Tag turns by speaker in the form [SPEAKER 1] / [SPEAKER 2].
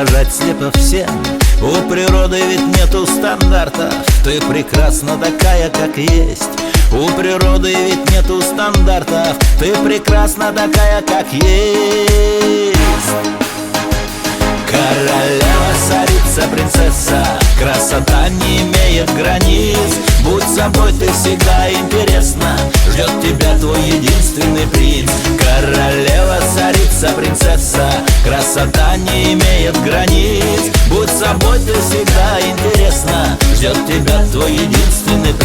[SPEAKER 1] подражать слепо всем. У природы ведь нету стандартов, ты прекрасна такая, как есть. У природы ведь нету стандартов, ты прекрасна такая, как есть. Королева, царица, принцесса, красота не имеет границ. Будь собой, ты всегда интересна, ждет тебя твой единственный принц. Королева, царица, принцесса, красота не имеет границ. Будь собой, ты всегда интересна, ждет тебя твой единственный принц.